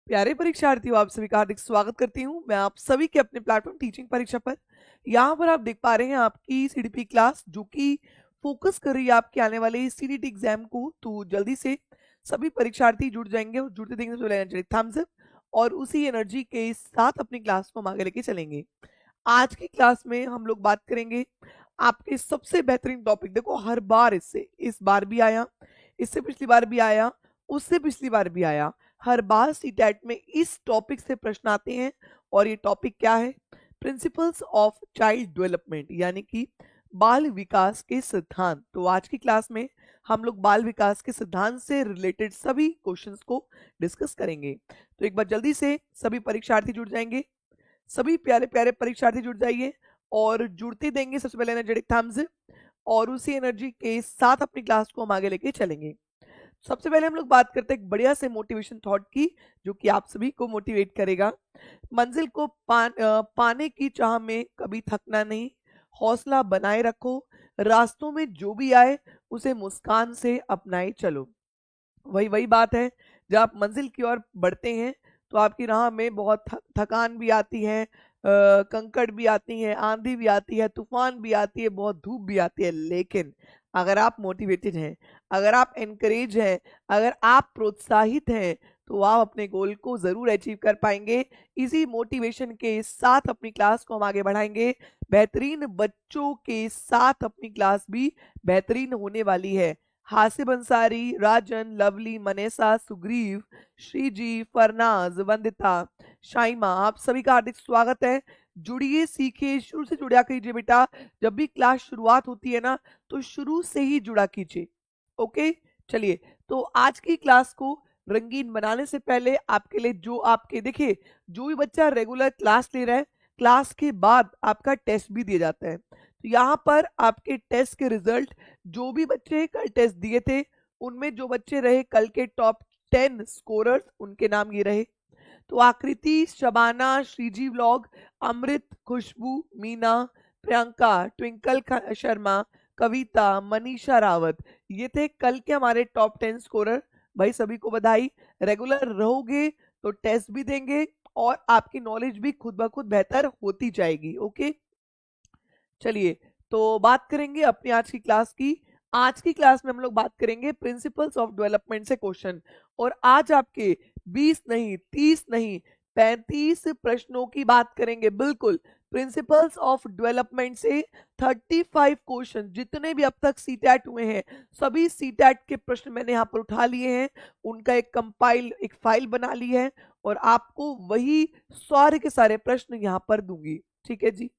प्यारे परीक्षार्थियों, आप सभी का हार्दिक स्वागत करती हूँ मैं आप सभी के अपने प्लेटफॉर्म टीचिंग परीक्षा पर। यहाँ पर आप देख पा रहे हैं आपकी सीडीपी क्लास जो कि फोकस कर रही है आपके आने वाले सीडीटी एग्जाम को। तो जल्दी से सभी परीक्षार्थी जुड़ जाएंगे और जुड़ते देंगे तो लेना चाहिए थम्स अप और उसी एनर्जी के साथ अपनी क्लास को हम आगे लेके चलेंगे। आज की क्लास में हम लोग बात करेंगे आपके सबसे बेहतरीन टॉपिक। देखो, हर बार इस बार भी आया, इससे पिछली बार भी आया, उससे पिछली बार भी आया, हर बार सीटेट में इस टॉपिक से प्रश्न आते हैं। और ये टॉपिक क्या है? प्रिंसिपल्स ऑफ चाइल्ड डेवलपमेंट, यानी कि बाल विकास के सिद्धांत। तो आज की क्लास में हम लोग बाल विकास के सिद्धांत से रिलेटेड सभी क्वेश्चंस को डिस्कस करेंगे। तो एक बार जल्दी से सभी परीक्षार्थी जुड़ जाएंगे, सभी प्यारे प्यारे परीक्षार्थी जुड़ जाइए और जुड़ते देंगे सबसे पहले एनर्जेटिक थम्स और उसी एनर्जी के साथ अपनी क्लास को हम आगे लेके चलेंगे। सबसे पहले हम लोग बात करते हैं एक बढ़िया से मोटिवेशन थॉट की, जो कि आप सभी को मोटिवेट करेगा। मंजिल को पाने की चाह में कभी थकना नहीं, हौसला बनाए रखो, रास्तों में जो भी आए उसे मुस्कान से अपनाए चलो। वही वही बात है, जब आप मंजिल की ओर बढ़ते हैं तो आपकी राह में बहुत थकान भी आती है, कंकड़ भी आती है, आंधी भी आती है, तूफान भी आती है, बहुत धूप भी आती है। लेकिन अगर आप मोटिवेटेड हैं, अगर आप एनकरेज हैं, अगर आप प्रोत्साहित हैं, तो आप अपने गोल को जरूर अचीव कर पाएंगे। इसी मोटिवेशन के साथ अपनी क्लास को हम आगे बढ़ाएंगे। बेहतरीन बच्चों के साथ अपनी क्लास भी बेहतरीन होने वाली है। हासिब अंसारी, राजन, लवली, मनेसा, सुग्रीव, श्रीजी, फरनाज, वंदिता, शाइमा, आप सभी का हार्दिक स्वागत है। जुड़िए, सीखिए, शुरू से जुड़ा कीजिए बेटा। जब भी क्लास शुरुआत होती है ना, तो शुरू से ही जुड़ा कीजिए। ओके, चलिए। तो आज की क्लास को रंगीन बनाने से पहले आपके लिए जो आपके देखिए, जो भी बच्चा रेगुलर क्लास ले रहा है, क्लास के बाद आपका टेस्ट भी दिया जाता है। तो यहाँ पर आपके टेस्ट के रिजल्ट, जो भी बच्चे कल टेस्ट दिए थे उनमें जो बच्चे रहे कल के टॉप 10 स्कोरर्स, उनके नाम ये रहे। तो आकृति, शबाना, श्रीजी व्लॉग, अमृत, खुशबू, मीना, प्रियंका, ट्विंकल शर्मा, कविता, मनीषा रावत, ये थे कल के हमारे टॉप 10 स्कोरर। भाई सभी को बधाई। रेगुलर रहोगे तो टेस्ट भी देंगे और आपकी नॉलेज भी खुद ब खुद बेहतर होती जाएगी। ओके, चलिए। तो बात करेंगे अपनी आज की क्लास की। आज की क्लास में हम लोग बात करेंगे प्रिंसिपल्स ऑफ डेवलपमेंट से क्वेश्चन। और आज आपके 20 नहीं, 30 नहीं, 35 प्रश्नों की बात करेंगे। बिल्कुल, प्रिंसिपल्स ऑफ डेवलपमेंट से 35 क्वेश्चन, जितने भी अब तक सीटैट हुए हैं, सभी सीटैट के प्रश्न मैंने यहाँ पर उठा लिए हैं, उनका एक फाइल बना ली है और आपको वही सारे के सारे प्रश्न यहाँ पर दूंगी। ठीक है जी,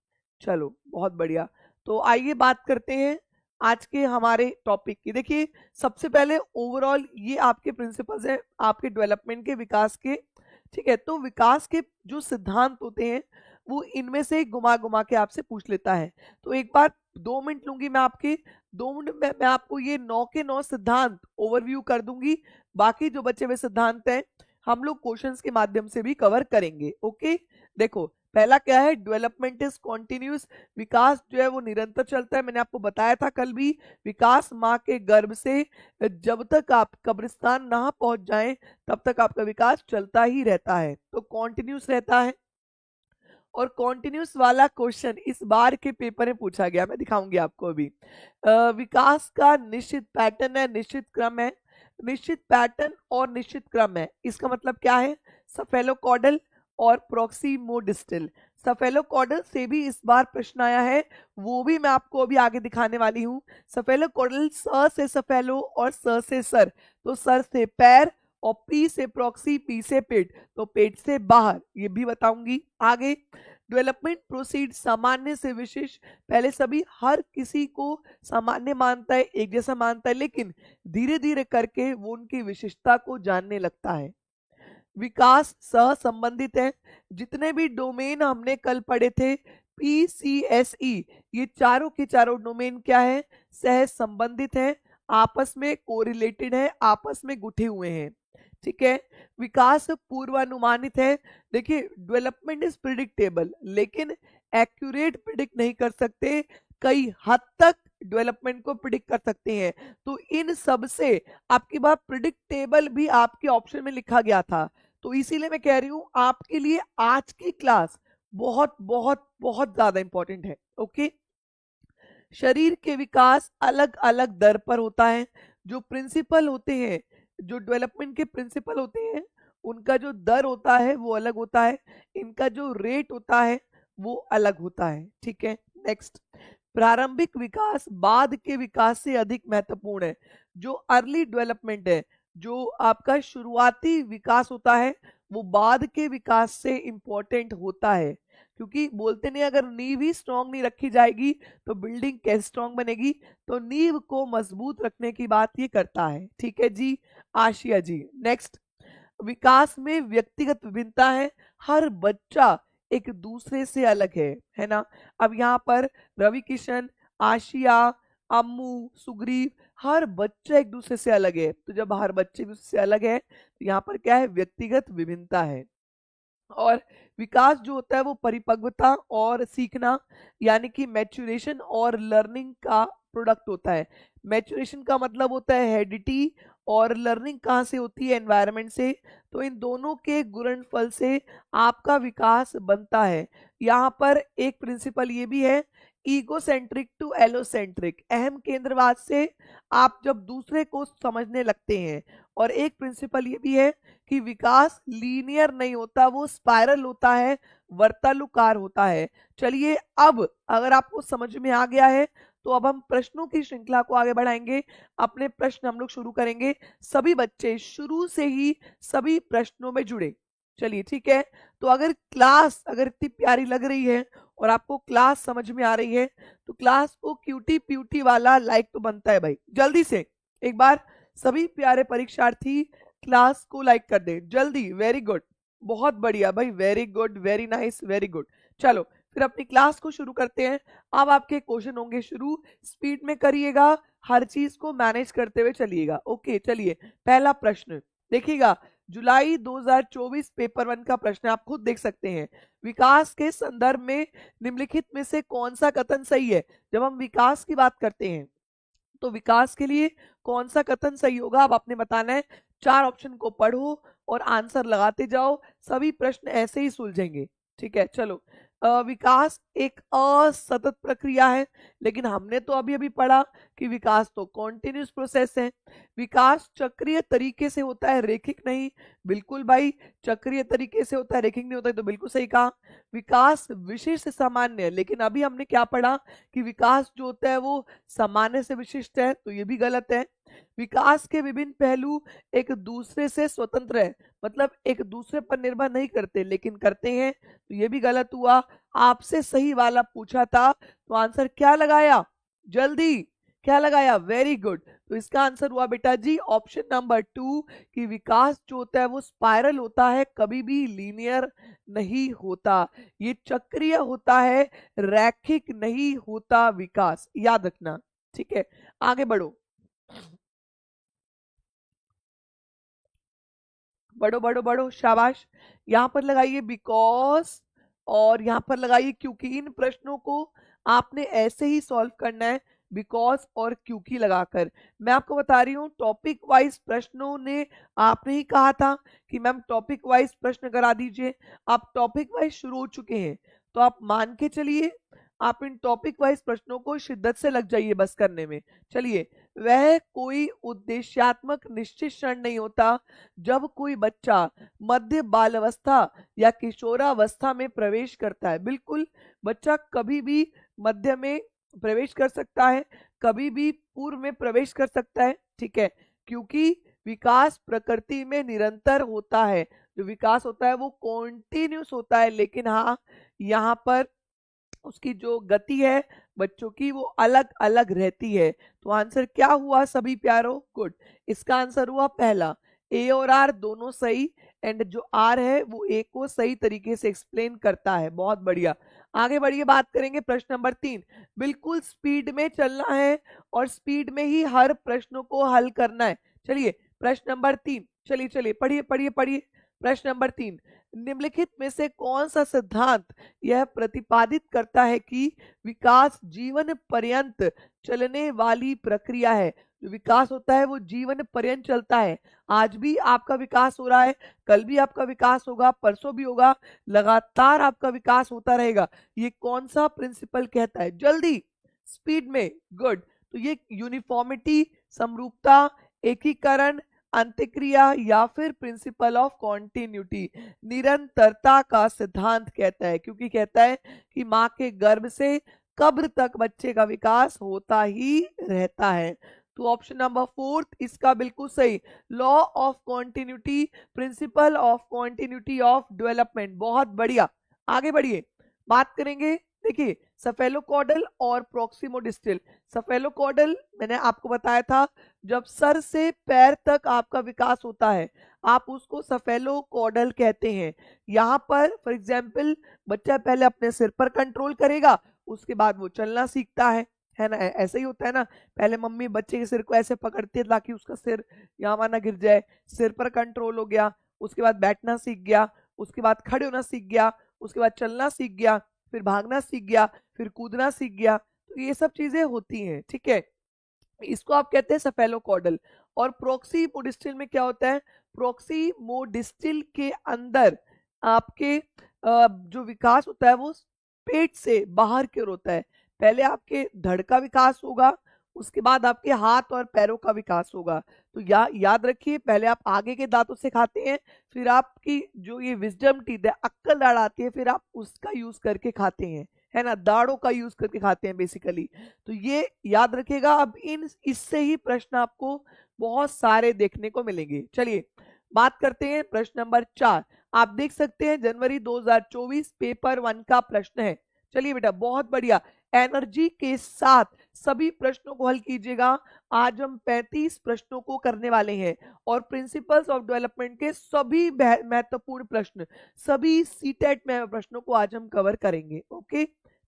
चलो बहुत बढ़िया। तो आइए बात करते हैं आज के हमारे टॉपिक की। देखिए, सबसे पहले ओवरऑल ये आपके प्रिंसिपल्स हैं आपके डेवलपमेंट के, विकास के। ठीक है, तो विकास के जो सिद्धांत होते हैं वो इनमें से घुमा घुमा के आपसे पूछ लेता है। तो एक बार 2 मिनट लूंगी मैं आपके, 2 मिनट में मैं आपको ये 9 के 9 सिद्धांत ओवरव्यू कर दूंगी। बाकी जो बचे हुए सिद्धांत हैं हम लोग क्वेश्चंस के माध्यम से भी कवर करेंगे। ओके, देखो, पहला क्या है? Development is continuous. विकास जो है वो निरंतर चलता है। मैंने आपको बताया था कल भी, विकास माँ के गर्भ से जब तक आप कब्रिस्तान ना पहुंच जाएं तब तक आपका विकास चलता ही रहता है। तो कॉन्टिन्यूस रहता है। और कॉन्टिन्यूस वाला क्वेश्चन इस बार के पेपर में पूछा गया, मैं दिखाऊंगी आपको अभी। विकास का निश्चित पैटर्न है, निश्चित क्रम है, निश्चित पैटर्न और निश्चित क्रम है। इसका मतलब क्या है? सफेलोकॉडल और प्रोक्सीमोडिस्टल। सफेलोकॉडल से भी इस बार प्रश्न आया है, वो भी मैं आपको अभी आगे दिखाने वाली हूँ। सफेलोकॉडल, स से सफेलो और स से सर, तो सर से पैर, और पी से प्रॉक्सी, पी से पेट, तो पेट से बाहर, ये भी बताऊंगी आगे। डेवलपमेंट प्रोसीड सामान्य से विशेष। पहले सभी हर किसी को सामान्य मानता है, एक जैसा मानता है, लेकिन धीरे धीरे करके वो उनकी विशिष्टता को जानने लगता है। विकास सह संबंधित है। जितने भी डोमेन हमने कल पढ़े थे, PCSE, ये चारों के चारों डोमेन क्या है? सह संबंधित है, आपस में कोरिलेटेड है, आपस में गुठे हुए हैं। ठीक है। विकास पूर्वानुमानित है। देखिए, डेवलपमेंट इज प्रिडिक्टेबल, लेकिन एक्यूरेट प्रिडिक्ट नहीं कर सकते। कई हद तक डेवलपमेंट को प्रिडिक्ट कर सकते हैं। तो इन सब से आपकी बात प्रिडिक्टेबल भी आपके ऑप्शन में लिखा गया था, तो इसीलिए मैं कह रही हूं आपके लिए आज की क्लास बहुत बहुत बहुत ज्यादा इंपॉर्टेंट है। ओके, शरीर के विकास अलग अलग दर पर होता है। जो प्रिंसिपल होते हैं, जो डेवलपमेंट के प्रिंसिपल होते हैं, उनका जो दर होता है वो अलग होता है, इनका जो रेट होता है वो अलग होता है। ठीक है, नेक्स्ट, प्रारंभिक विकास बाद के विकास से अधिक महत्वपूर्ण है। जो अर्ली डेवलपमेंट है, जो आपका शुरुआती विकास होता है, वो बाद के विकास से इंपॉर्टेंट होता है। क्योंकि बोलते नहीं, अगर नींव ही स्ट्रांग नहीं रखी जाएगी तो बिल्डिंग कैसे स्ट्रांग बनेगी। तो नींव को मजबूत रखने की बात ये करता है। ठीक है जी, आशिया जी। नेक्स्ट, विकास में व्यक्तिगत विभिन्नता है। हर बच्चा एक दूसरे से अलग है ना। अब यहाँ पर रवि किशन, आशिया, अम्मू, सुग्रीव, हर बच्चा एक दूसरे से अलग है। तो जब हर बच्चे एक दूसरे से अलग है तो यहाँ पर क्या है, व्यक्तिगत विभिन्नता है। और विकास जो होता है वो परिपक्वता और सीखना, यानी कि मैच्योरेशन और लर्निंग का प्रोडक्ट होता है। मैच्योरेशन का मतलब होता है हेरिडिटी, और लर्निंग कहाँ से होती है, एनवायरनमेंट से। तो इन दोनों के गुणनफल से आपका विकास बनता है। यहाँ पर एक प्रिंसिपल ये भी है, ईगोसेंट्रिक टू एलोसेंट्रिक, अहम केंद्रवाद से आप जब दूसरे को समझने लगते हैं। और एक प्रिंसिपल ये भी है कि विकास लीनियर नहीं होता, वो स्पाइरल होता है, वर्तानुकार होता है। चलिए, अब अगर आपको समझ में आ गया है तो अब हम प्रश्नों की श्रृंखला को आगे बढ़ाएंगे। अपने प्रश्न हम लोग शुरू करेंगे। सभी बच्चे शुरू से ही सभी प्रश्नों में जुड़े। चलिए ठीक है, तो अगर क्लास अगर इतनी प्यारी लग रही है और आपको क्लास समझ में आ रही है तो क्लास को क्यूटी प्यूटी वाला लाइक तो बनता है भाई। जल्दी से एक बार सभी प्यारे परीक्षार्थी क्लास को लाइक कर दे जल्दी। वेरी गुड, बहुत बढ़िया भाई, very good, very nice, very good. चलो फिर अपनी क्लास को शुरू करते हैं। अब आपके क्वेश्चन होंगे शुरू, स्पीड में करिएगा, हर चीज को मैनेज करते हुए चलिएगा। ओके, चलिए पहला प्रश्न देखिएगा, जुलाई 2024 पेपर 1 का प्रश्न आप खुद देख सकते हैं। विकास के संदर्भ में निम्नलिखित में से कौन सा कथन सही है। जब हम विकास की बात करते हैं तो विकास के लिए कौन सा कथन सही होगा, अब आपने बताना है। 4 ऑप्शन को पढ़ो और आंसर लगाते जाओ, सभी प्रश्न ऐसे ही सुलझेंगे। ठीक है, चलो। विकास एक असतत प्रक्रिया है, लेकिन हमने तो अभी अभी पढ़ा कि विकास तो कॉन्टिन्यूस प्रोसेस है। विकास चक्रीय तरीके से होता है, रेखिक नहीं। बिल्कुल भाई, चक्रीय तरीके से होता है, रेखिक नहीं होता है, तो बिल्कुल सही कहा। विकास विशिष्ट सामान्य है, लेकिन अभी हमने क्या पढ़ा कि विकास जो होता है वो सामान्य से विशिष्ट है, तो ये भी गलत है। विकास के विभिन्न पहलू एक दूसरे से स्वतंत्र है, मतलब एक दूसरे पर निर्भर नहीं करते लेकिन करते हैं, तो ये भी गलत हुआ। आपसे सही वाला पूछा था तो आंसर क्या लगाया, जल्दी क्या लगाया, वेरी गुड। तो इसका आंसर हुआ बेटा जी ऑप्शन नंबर 2 कि विकास जो होता है वो स्पाइरल होता है, कभी भी लीनियर नहीं होता, ये चक्रीय होता है, रैखिक नहीं होता विकास, याद रखना। ठीक है, आगे बढ़ो, बढ़ो बढ़ो बढ़ो, शाबाश। यहाँ पर लगाइए बिकॉज और यहाँ पर लगाइए क्योंकि। इन प्रश्नों को आपने ऐसे ही सॉल्व करना है, बिकॉज और क्योंकि लगाकर। मैं आपको बता रही हूँ टॉपिक वाइज प्रश्नों ने, आपने ही कहा था कि मैम टॉपिक वाइज प्रश्न करा दीजिए। आप टॉपिक वाइज शुरू हो चुके हैं तो आप मान के चलिए आप इन टॉपिक वाइज प्रश्नों को शिद्दत से लग जाइए बस करने में। चलिए, वह कोई उद्देश्यात्मक निश्चित क्षण नहीं होता जब कोई बच्चा मध्य बालावस्था या किशोरावस्था में प्रवेश करता है। बिल्कुल, बच्चा कभी भी मध्य में प्रवेश कर सकता है, कभी भी पूर्व में प्रवेश कर सकता है। ठीक है, क्योंकि विकास प्रकृति में निरंतर होता है, जो विकास होता है वो कॉन्टिन्यूस होता है, लेकिन हाँ यहाँ पर उसकी जो गति है बच्चों की वो अलग अलग रहती है। तो आंसर क्या हुआ सभी प्यारों, गुड। इसका आंसर हुआ पहला, ए और आर दोनों सही, एंड जो आर है वो ए को सही तरीके से एक्सप्लेन करता है, बहुत बढ़िया। आगे बढ़िए, बात करेंगे प्रश्न नंबर 3। बिल्कुल स्पीड में चलना है और स्पीड में ही हर प्रश्नों को हल करना है। चलिए प्रश्न नंबर 3, चलिए चलिए पढ़िए पढ़िए पढ़िए। प्रश्न नंबर 3, निम्नलिखित में से कौन सा सिद्धांत यह प्रतिपादित करता है कि विकास जीवन पर्यंत चलने वाली प्रक्रिया है। जो विकास होता है वो जीवन पर्यंत चलता है। आज भी आपका विकास हो रहा है, कल भी आपका विकास होगा, परसों भी होगा, लगातार आपका विकास होता रहेगा। ये कौन सा प्रिंसिपल कहता है? जल्दी, स्पीड में, गुड। तो ये यूनिफॉर्मिटी, समरूपता, एकीकरण, अंत्यक्रिया या फिर प्रिंसिपल ऑफ कॉन्टिन्यूटी, निरंतरता का सिद्धांत कहता है, क्योंकि कहता है कि माँ के गर्भ से कब्र तक बच्चे का विकास होता ही रहता है। तो ऑप्शन नंबर 4 इसका बिल्कुल सही, law of continuity, principle of continuity of development. बहुत बढ़िया, आगे बढ़िए, बात करेंगे। देखिए, सफेलोकॉडल और प्रोक्सिमोडिस्टल। सफेलोकॉडल मैंने आपको बताया था, जब सर से पैर तक आपका विकास होता है आप उसको सफेलोकॉडल कहते हैं। यहाँ पर फॉर एग्जाम्पल बच्चा पहले अपने सिर पर कंट्रोल करेगा, उसके बाद वो चलना सीखता है ना? ऐसा ही होता है ना, पहले मम्मी बच्चे के सिर को ऐसे पकड़ती है ताकि उसका सिर यहाँ वहां ना गिर जाए, सिर पर कंट्रोल हो गया, उसके बाद बैठना सीख गया, उसके बाद खड़े होना सीख गया, उसके बाद चलना सीख गया, फिर भागना सीख गया, फिर कूदना सीख गया। तो ये सब चीजें होती हैं, ठीक है। इसको आप कहते हैं सफेलोकॉडल। और प्रोक्सीमोडिस्टल में क्या होता है? प्रोक्सीमोडिस्टल के अंदर आपके जो विकास होता है वो पेट से बाहर की ओर होता है। पहले आपके धड़ का विकास होगा, उसके बाद आपके हाथ और पैरों का विकास होगा। तो याद रखिए, पहले आप आगे के दांतों से खाते हैं, फिर आपकी जो ये विजडम टीथ है, अक्कल दाढ़ आती है, फिर आप उसका यूज करके खाते हैं, है ना? दाढ़ों का यूज करके खाते हैं बेसिकली। तो ये याद रखिएगा। अब इससे ही प्रश्न आपको बहुत सारे देखने को मिलेंगे। चलिए बात करते हैं प्रश्न नंबर 4। आप देख सकते हैं जनवरी 2024 पेपर 1 का प्रश्न है। चलिए बेटा, बहुत बढ़िया, एनर्जी के साथ सभी प्रश्नों को हल कीजिएगा। आज हम 35 प्रश्नों को करने वाले हैं और प्रिंसिपल्स ऑफ डेवलपमेंट के सभी महत्वपूर्ण प्रश्न, सभी सीटेट में प्रश्नों को आज हम कवर करेंगे। ओके,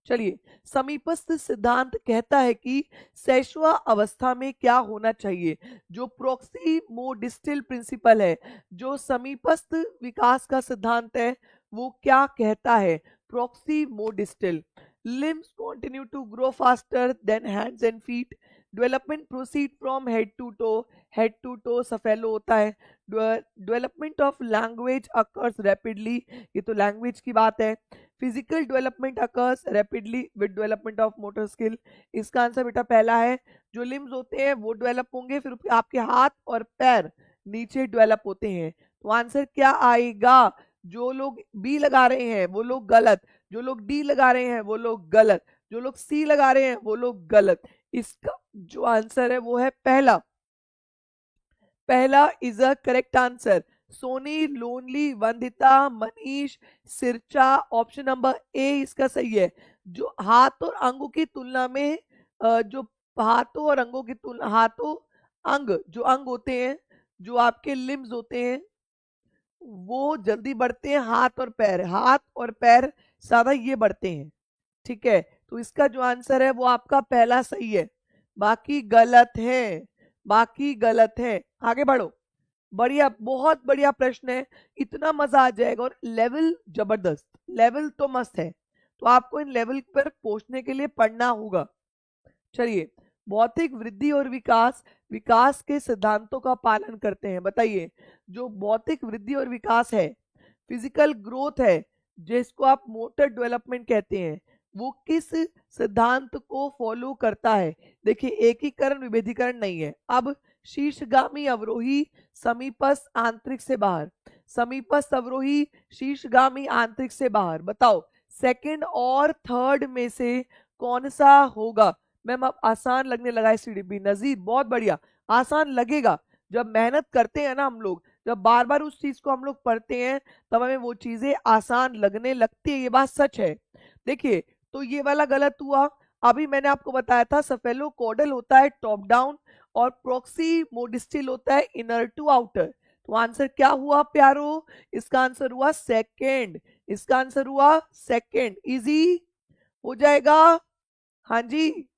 चलिए। समीपस्थ सिद्धांत कहता है कि शैशवा अवस्था में क्या होना चाहिए? जो प्रोक्सीमोडिस्टल प्रिंसिपल है, जो समीपस्थ विकास का सिद्धांत है, वो क्या कहता है? प्रोक्सीमोडिस्टल। limbs continue to grow faster than hands and feet, development proceed from head to toe, head to toe सफेलो होता है, development of language occurs rapidly, ये तो लैंग्वेज की बात है, physical development occurs rapidly with development of motor skill. इसका answer बेटा पहला है, जो लिम्स होते हैं वो डेवलप होंगे, फिर आपके हाथ और पैर नीचे डेवलप होते हैं। तो आंसर क्या आएगा? जो लोग बी लगा रहे हैं वो लोग गलत, जो लोग डी लगा रहे हैं वो लोग गलत, जो लोग सी लगा रहे हैं वो लोग गलत। इसका जो आंसर है वो है पहला। पहला is a correct answer. Soni, लोनली, वंदिता, मनीष, सिरचा, ऑप्शन नंबर ए इसका सही है। जो हाथ और अंगों की तुलना में जो हाथों और अंगों की तुलना, हाथों अंग जो अंग होते हैं, जो आपके लिम्स होते हैं वो जल्दी बढ़ते हैं, हाथ और पैर ज्यादा ये बढ़ते हैं, ठीक है। तो इसका जो आंसर है वो आपका पहला सही है, बाकी गलत है, बाकी गलत है। आगे बढ़ो, बढ़िया, बहुत बढ़िया प्रश्न है, इतना मजा आ जाएगा और लेवल जबरदस्त, लेवल तो मस्त है। तो आपको इन लेवल पर पहुंचने के लिए पढ़ना होगा। चलिए, भौतिक वृद्धि और विकास विकास के सिद्धांतों का पालन करते हैं। बताइए, जो भौतिक वृद्धि और विकास है, फिजिकल ग्रोथ है, जिसको आप मोटर डेवलपमेंट कहते हैं, वो किस सिद्धांत को फॉलो करता है? देखिए, एकीकरण विभेदीकरण नहीं है। अब शीर्षगामी अवरोही समीपस्थ आंतरिक से बाहर, समीपस्थ अवरोही शीर्षगामी आंतरिक से बाहर, बताओ सेकंड और थर्ड में से कौन सा होगा? मैम अब आसान लगने लगा है सीडीपी। नजीर बहुत बढ़िया, आसान लगेगा जब मेहनत करते हैं ना हम लोग, जब बार बार उस चीज को हम लोग पढ़ते हैं तब हमें वो चीजें आसान लगने लगती है, ये बात सच है। देखिए, तो ये वाला गलत हुआ। अभी मैंने आपको बताया था सफेलोकॉडल होता है टॉप डाउन और प्रोक्सीमोडिस्टल होता है इनर टू आउटर। तो आंसर क्या हुआ प्यारो? इसका आंसर हुआ सेकेंड, इसका आंसर हुआ सेकेंड। इजी हो जाएगा, हाँ जी।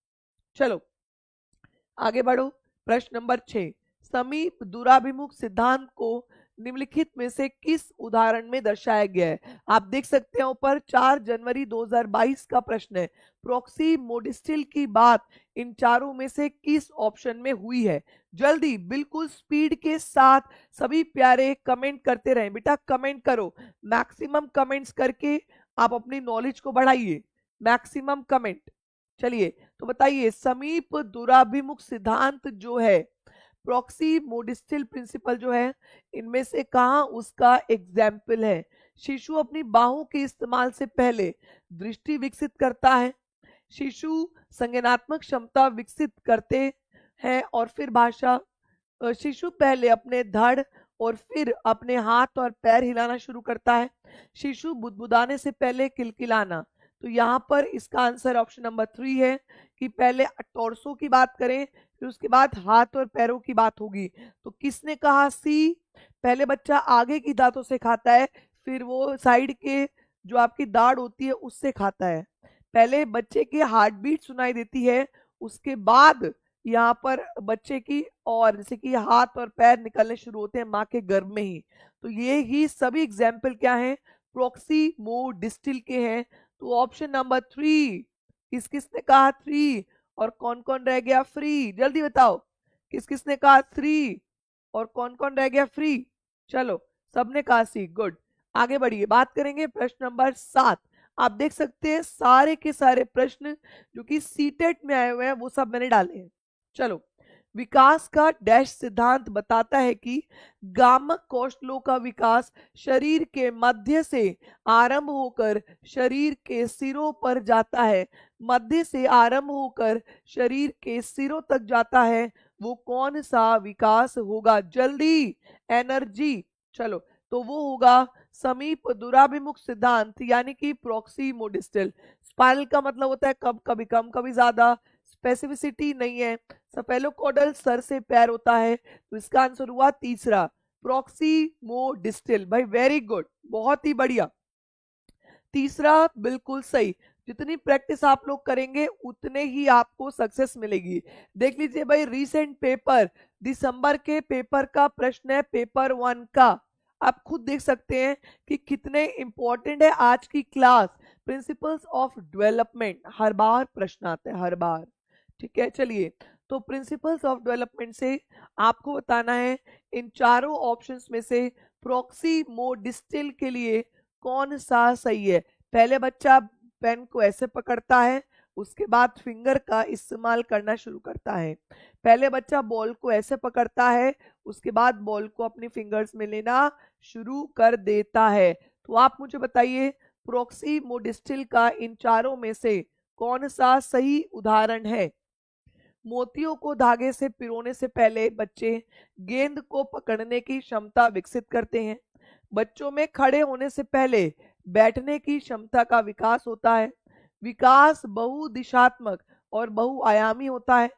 चलो आगे बढ़ो, प्रश्न नंबर 6। समीप दूराभिमुख सिद्धांत को निम्नलिखित में से किस उदाहरण में दर्शाया गया है? आप देख सकते हैं ऊपर 4 जनवरी 2022 का प्रश्न है। प्रॉक्सी मोडिस्टिल की बात इन चारों में से किस ऑप्शन में हुई है? जल्दी बिल्कुल स्पीड के साथ सभी प्यारे कमेंट करते रहें। बेटा कमेंट करो, मैक्सिमम कमेंट्स करके आप अपनी नॉलेज को बढ़ाइए। Maximum comment. चलिए तो बताइए, समीप दूराभिमुख सिद्धांत जो है, प्रॉक्सी मोडिस्टिल प्रिंसिपल जो है, इनमें से कहां उसका एग्जाम्पल है? शिशु अपनी बाहों के इस्तेमाल से पहले दृष्टि विकसित करता है, शिशु संज्ञानात्मक क्षमता विकसित करते हैं और फिर भाषा, शिशु पहले अपने धड़ और फिर अपने हाथ और पैर हिलाना शुरू करता है, शिशु बुदबुदाने से पहले किलकिलाना। तो यहाँ पर इसका आंसर ऑप्शन नंबर 3 है कि पहले टॉर्सो की बात करें, फिर उसके बाद हाथ और पैरों की बात होगी। तो किसने कहा सी? पहले बच्चा आगे की दांतों से खाता है, फिर वो साइड के जो आपकी दाढ़ होती है उससे खाता है। पहले बच्चे की हार्ट बीट सुनाई देती है, उसके बाद यहाँ पर बच्चे की और जैसे कि हाथ और पैर निकलने शुरू होते हैं माँ के गर्भ में ही। तो ये ही सभी एग्जाम्पल क्या हैं? प्रॉक्सी मोडिस्टिल के हैं। तो ऑप्शन नंबर 3, किस किसने कहा 3 और कौन कौन रह गया फ्री? जल्दी बताओ, किस किसने कहा 3 और कौन कौन रह गया फ्री? चलो सबने कहा सी, गुड। आगे बढ़िए, बात करेंगे प्रश्न नंबर 7। आप देख सकते हैं सारे के सारे प्रश्न जो कि सीटेट में आए हुए हैं वो सब मैंने डाले हैं। चलो, विकास का डैश सिद्धांत बताता है कि गामक कौशलों का विकास शरीर के मध्य से आरंभ होकर शरीर के सिरों पर जाता है। मध्य से आरंभ होकर शरीर के सिरों तक जाता है, वो कौन सा विकास होगा? जल्दी, एनर्जी। चलो, तो वो होगा समीप दूराभिमुख सिद्धांत यानी कि प्रॉक्सी मोडिस्टिल। स्पाइरल का मतलब होता है कब, कभी कम कभी ज्यादा, स्पेसिफिसिटी नहीं है। सफेलोकॉडल सर से पैर होता है, तो इसका आंसर हुआ तीसरा, प्रॉक्सी मोडिस्टिल। भाई वेरी गुड, बहुत ही बढ़िया, तीसरा बिल्कुल सही। जितनी प्रैक्टिस आप लोग करेंगे उतने ही आपको सक्सेस मिलेगी। देख लीजिए भाई, रीसेंट पेपर दिसंबर के पेपर का प्रश्न है, पेपर 1 का। आप खुद देख सकते हैं कि कितने इंपॉर्टेंट है आज की क्लास। प्रिंसिपल्स ऑफ डेवलपमेंट हर बार प्रश्न आते हैं, हर बार। ठीक है, चलिए तो प्रिंसिपल्स ऑफ डेवलपमेंट से आपको बताना है इन चारों ऑप्शंस में से प्रॉक्सी मोडिस्टिल के लिए कौन सा सही है। पहले बच्चा पेन को ऐसे पकड़ता है, उसके बाद फिंगर का इस्तेमाल करना शुरू करता है। पहले बच्चा बॉल को ऐसे पकड़ता है, उसके बाद बॉल को अपनी फिंगर्स में लेना शुरू कर देता है। तो आप मुझे बताइए, प्रॉक्सी मोडिस्टिल का इन चारों में से कौन सा सही उदाहरण है? मोतियों को धागे से पिरोने से पहले बच्चे गेंद को पकड़ने की क्षमता विकसित करते हैं। बच्चों में खड़े होने से पहले बैठने की क्षमता का विकास होता है। विकास बहुदिशात्मक और बहुआयामी होता है।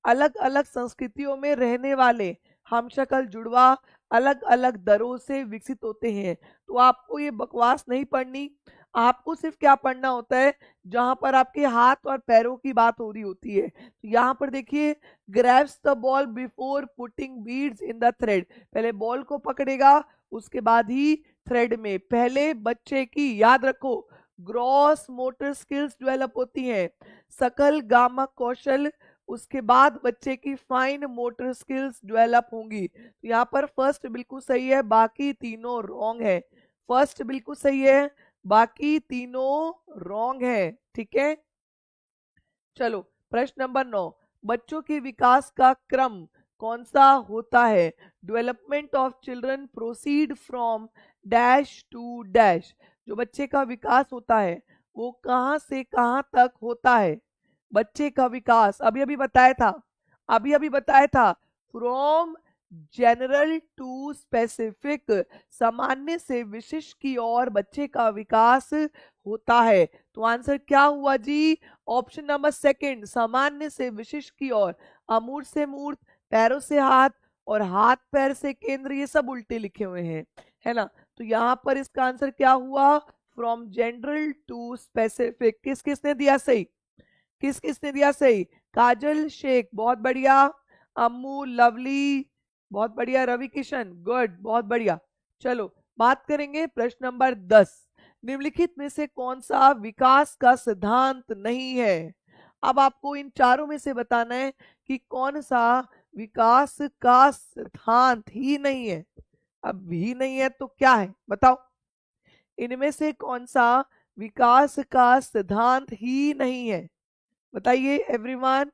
अलग अलग संस्कृतियों में रहने वाले हमशक्ल जुड़वा अलग अलग दरों से विकसित होते हैं। तो आपको ये बकवास नहीं पढ़नी, आपको सिर्फ क्या पढ़ना होता है, जहां पर आपके हाथ और पैरों की बात हो रही होती है। तो यहाँ पर देखिए, grabs the ball before putting beads in the thread. पहले बॉल को पकड़ेगा, उसके बाद ही थ्रेड में। पहले बच्चे की, याद रखो, ग्रॉस मोटर स्किल्स डेवलप होती हैं, सकल गामक कौशल, उसके बाद बच्चे की फाइन मोटर स्किल्स डेवलप होंगी। तो यहाँ पर फर्स्ट बिल्कुल सही है, बाकी तीनों रॉन्ग है। फर्स्ट बिल्कुल सही है, बाकी तीनों रॉन्ग है। ठीक है, चलो प्रश्न नंबर 9, बच्चों के विकास का क्रम कौन सा होता है? Development of children proceed from dash to dash. जो बच्चे का विकास होता है वो कहां से कहां तक होता है? बच्चे का विकास अभी अभी बताया था, अभी अभी बताया था, फ्रॉम जनरल टू स्पेसिफिक, सामान्य से विशिष्ट की ओर बच्चे का विकास होता है। तो आंसर क्या हुआ जी? ऑप्शन नंबर सेकंड, सामान्य से विशिष्ट की ओर। अमूर्त से मूर्त, पैरों से हाथ और हाथ पैर से केंद्र, ये सब उल्टे लिखे हुए हैं, है ना। तो यहाँ पर इसका आंसर क्या हुआ? From general to specific. किस किसने दिया सही? किस किसने दिया सही? काजल शेख, बहुत बढ़िया। अम्मू, लवली, बहुत बढ़िया। रवि किशन, गुड, बहुत बढ़िया। चलो बात करेंगे प्रश्न नंबर 10। निम्नलिखित में से कौन सा विकास का सिद्धांत नहीं है? अब आपको इन चारों में से बताना है कि कौन सा विकास का सिद्धांत ही नहीं है। अब ही नहीं है तो क्या है बताओ, इनमें से कौन सा विकास का सिद्धांत ही नहीं है? बताइए एवरीवन।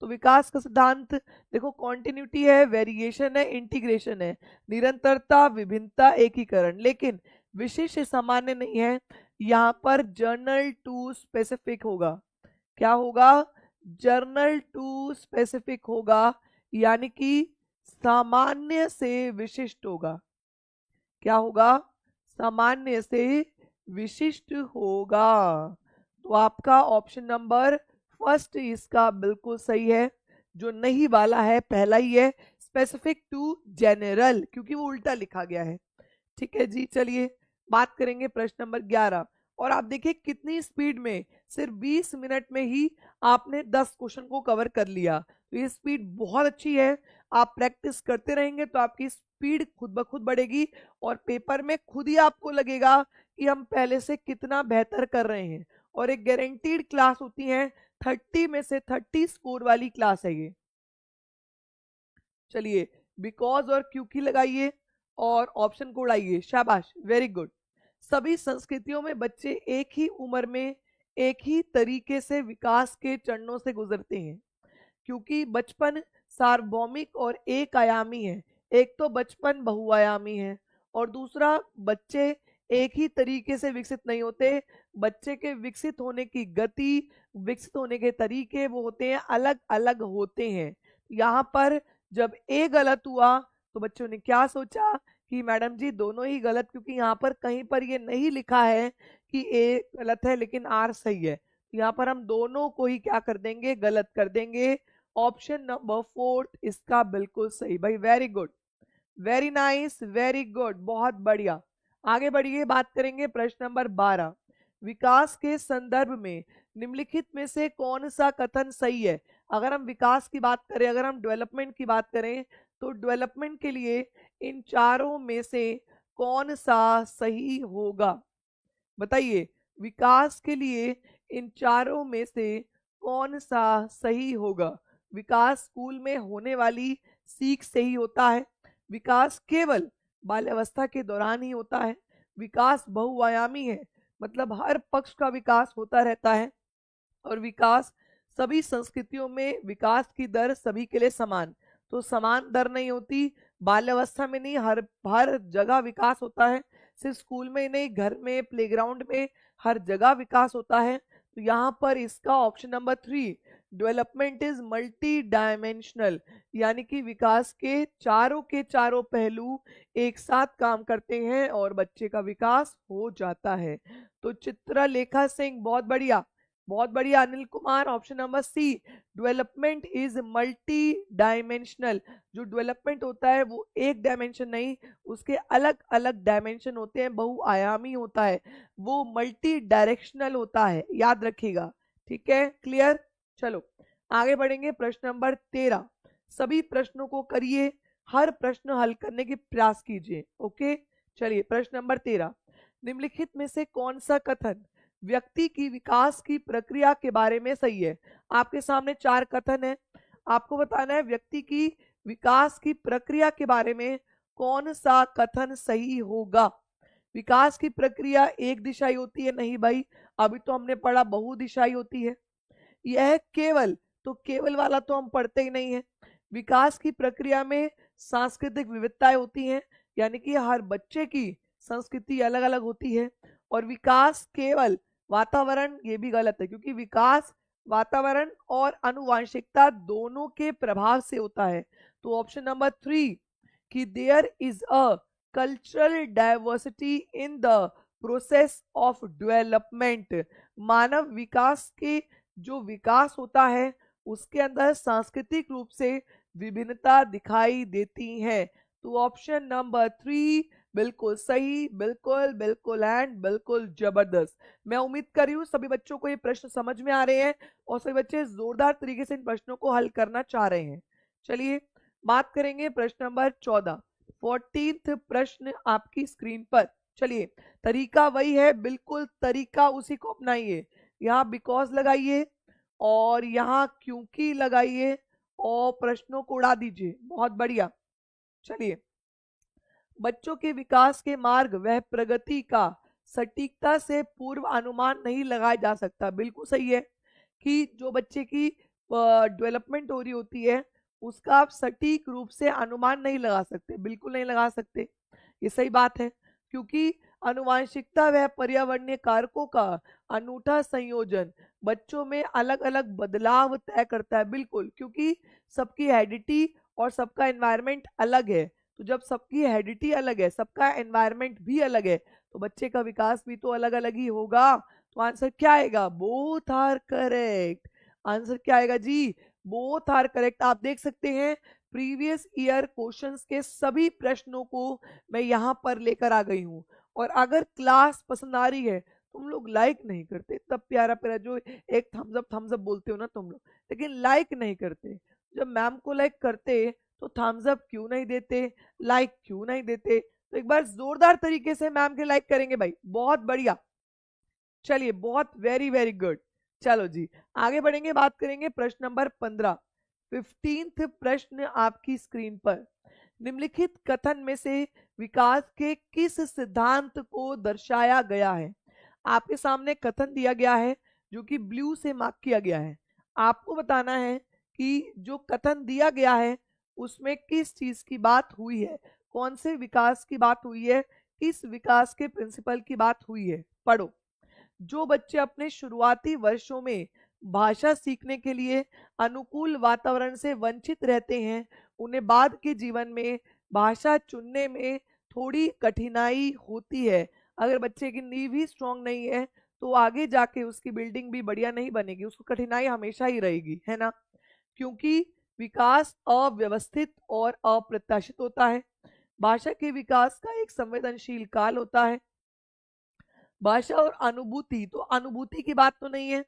तो विकास का सिद्धांत देखो, कॉन्टिन्यूटी है, वेरिएशन है, इंटीग्रेशन है, निरंतरता, विभिन्नता, एकीकरण, लेकिन विशिष्ट सामान्य नहीं है। यहाँ पर जर्नल टू स्पेसिफिक होगा। क्या होगा? जर्नल टू स्पेसिफिक होगा, यानी कि सामान्य से विशिष्ट होगा। क्या होगा? सामान्य से विशिष्ट होगा। तो आपका ऑप्शन नंबर फर्स्ट इसका बिल्कुल सही है। जो नहीं वाला है पहला ही है, स्पेसिफिक टू जनरल, क्योंकि वो उल्टा लिखा गया है। ठीक है जी, चलिए बात करेंगे प्रश्न नंबर 11। और आप देखिए कितनी स्पीड में, सिर्फ 20 मिनट में ही आपने 10 क्वेश्चन को कवर कर लिया। तो ये स्पीड बहुत अच्छी है। आप प्रैक्टिस करते रहेंगे तो आपकी स्पीड खुद ब खुद बढ़ेगी और पेपर में खुद ही आपको लगेगा कि हम पहले से कितना बेहतर कर रहे हैं। और एक गारंटीड क्लास होती है, 30 में से 30 स्कोर वाली क्लास है ये। चलिए बिकॉज और क्योंकि लगाइए और ऑप्शन को उड़ाइए, शाबाश, वेरी गुड। सभी संस्कृतियों में बच्चे एक ही उम्र में एक ही तरीके से विकास के चरणों से गुजरते हैं, क्योंकि बचपन सार्वभौमिक और एक आयामी है। एक तो बचपन बहुआयामी है और दूसरा बच्चे एक ही तरीके से विकसित नहीं होते। बच्चे के विकसित होने की गति, विकसित होने के तरीके वो होते हैं, अलग अलग होते हैं। यहाँ पर जब ए गलत हुआ तो बच्चों ने क्या सोचा कि मैडम जी दोनों ही गलत, क्योंकि यहाँ पर कहीं पर ये नहीं लिखा है कि ए गलत है लेकिन आर सही है। यहाँ पर हम दोनों को ही क्या कर देंगे? गलत कर देंगे। ऑप्शन नंबर 4 इसका बिल्कुल सही। भाई very good, very nice, very good, बहुत बढ़िया। आगे बढ़िए, बात करेंगे प्रश्न नंबर 12। विकास के संदर्भ में निम्नलिखित में से कौन सा कथन सही है? अगर हम विकास की बात करें, अगर हम डेवलपमेंट की बात करें, तो डेवलपमेंट के लिए इन चारों में से कौन सा सही होगा? बताइए, विकास के लिए इन चारों में से कौन सा सही होगा? विकास स्कूल में होने वाली सीख से ही होता है। विकास केवल बाल्यावस्था के दौरान ही होता है। विकास बहुआयामी है, मतलब हर पक्ष का विकास होता रहता है। और विकास सभी संस्कृतियों में विकास की दर सभी के लिए समान, तो समान दर नहीं होती। बाल्यावस्था में नहीं, हर हर जगह विकास होता है। सिर्फ स्कूल में ही नहीं, घर में, प्लेग्राउंड में, हर जगह विकास होता है। तो यहाँ पर इसका option number 3, development is multi dimensional, यानी कि विकास के चारों पहलू एक साथ काम करते हैं और बच्चे का विकास हो जाता है। तो चित्रलेखा सिंह, बहुत बढ़िया, बहुत बढ़िया। Anil Kumar, option number C, development is multi dimensional. जो डेवलपमेंट होता है वो एक डायमेंशन नहीं, उसके अलग अलग डायमेंशन होते हैं, बहुआयामी होता है, वो मल्टी डायरेक्शनल होता है, याद रखिएगा। ठीक है, क्लियर। चलो आगे बढ़ेंगे, प्रश्न नंबर 13। सभी प्रश्नों को करिए, हर प्रश्न हल करने की प्रयास कीजिए। ओके, चलिए प्रश्न नंबर 13। निम्नलिखित में से कौन सा कथन व्यक्ति की विकास की प्रक्रिया के बारे में सही है? आपके सामने 4 कथन है, आपको बताना है व्यक्ति की विकास की प्रक्रिया के बारे में कौन सा कथन सही होगा। विकास की प्रक्रिया एक दिशाई होती है? नहीं भाई, अभी तो हमने पढ़ा बहुदिशाई होती है। यह केवल, तो केवल वाला तो हम पढ़ते ही नहीं है। विकास की प्रक्रिया में सांस्कृतिक विविधताएं होती हैं, यानी कि हर बच्चे की संस्कृति अलग अलग होती है। और विकास केवल वातावरण, ये भी गलत है, क्योंकि विकास वातावरण और आनुवांशिकता दोनों के प्रभाव से होता है। तो ऑप्शन नंबर 3 कि there is a cultural diversity in the process of development. मानव विकास के जो विकास होता है उसके अंदर सांस्कृतिक रूप से विभिन्नता दिखाई देती है। तो ऑप्शन नंबर 3 बिल्कुल सही, बिल्कुल बिल्कुल एंड बिल्कुल जबरदस्त। मैं उम्मीद कर रही हूँ सभी बच्चों को ये प्रश्न समझ में आ रहे हैं और सभी बच्चे जोरदार तरीके से इन प्रश्नों को हल करना चाह रहे हैं। चलिए बात करेंगे प्रश्न नंबर 14। 14th प्रश्न आपकी स्क्रीन पर। चलिए, तरीका वही है, बिल्कुल तरीका उसी को अपनाइए। यहाँ बिकॉज लगाइए और यहाँ क्योंकि लगाइए और प्रश्नों को उड़ा दीजिए। बहुत बढ़िया। चलिए, बच्चों के विकास के मार्ग वह प्रगति का सटीकता से पूर्व अनुमान नहीं लगाया जा सकता। बिल्कुल सही है कि जो बच्चे की डेवलपमेंट हो रही होती है उसका आप सटीक रूप से अनुमान नहीं लगा सकते, बिल्कुल नहीं लगा सकते। ये सही बात है, क्योंकि आनुवांशिकता वह पर्यावरणीय कारकों का अनूठा संयोजन बच्चों में अलग अलग बदलाव तय करता है। बिल्कुल, क्योंकि सबकी हेरिडिटी और सबका एनवायरनमेंट अलग है। तो जब सबकी हेरिडिटी अलग है, सबका एनवायरनमेंट भी अलग है, तो बच्चे का विकास भी तो अलग अलग ही होगा। तो आंसर क्या आएगा? Both are correct. आंसर क्या आएगा जी? Both are correct. आप देख सकते हैं प्रीवियस ईयर क्वेश्चंस के सभी प्रश्नों को मैं यहाँ पर लेकर आ गई हूँ। और अगर क्लास पसंद आ रही है, तुम लोग लाइक नहीं करते, तब प्यारा प्यारा जो एक थम्स अप बोलते हो ना तुम लोग, लेकिन लाइक नहीं करते। जब मैम को लाइक करते तो थम्स अप क्यों नहीं देते, लाइक क्यों नहीं देते? तो एक बार जोरदार तरीके से मैम के लाइक करेंगे भाई। बहुत बढ़िया। चलिए, बहुत वेरी वेरी गुड। चलो जी, आगे बढ़ेंगे, बात करेंगे प्रश्न नंबर 15। 15th प्रश्न आपकी स्क्रीन पर। निम्नलिखित कथन में से विकास के किस सिद्धांत को दर्शाया गया है? आपके सामने कथन दिया गया है जो कि ब्लू से मार्क किया गया है। आपको बताना है कि जो कथन दिया गया है उसमें किस चीज की बात हुई है, कौन से विकास की बात हुई है, किस विकास के प्रिंसिपल की बात हुई है। पढ़ो। जो बच्चे अपने शुरुआती वर्षों में भाषा सीखने के लिए अनुकूल वातावरण से वंचित रहते हैं, उन्हें बाद के जीवन में भाषा चुनने में थोड़ी कठिनाई होती है। अगर बच्चे की नींव ही स्ट्रांग नहीं है तो आगे जाके उसकी बिल्डिंग भी बढ़िया नहीं बनेगी, उसको कठिनाई हमेशा ही रहेगी, है ना? क्योंकि विकास अव्यवस्थित और अप्रत्याशित होता है। भाषा के विकास का एक संवेदनशील काल होता है। भाषा और अनुभूति, तो अनुभूति की बात तो नहीं है।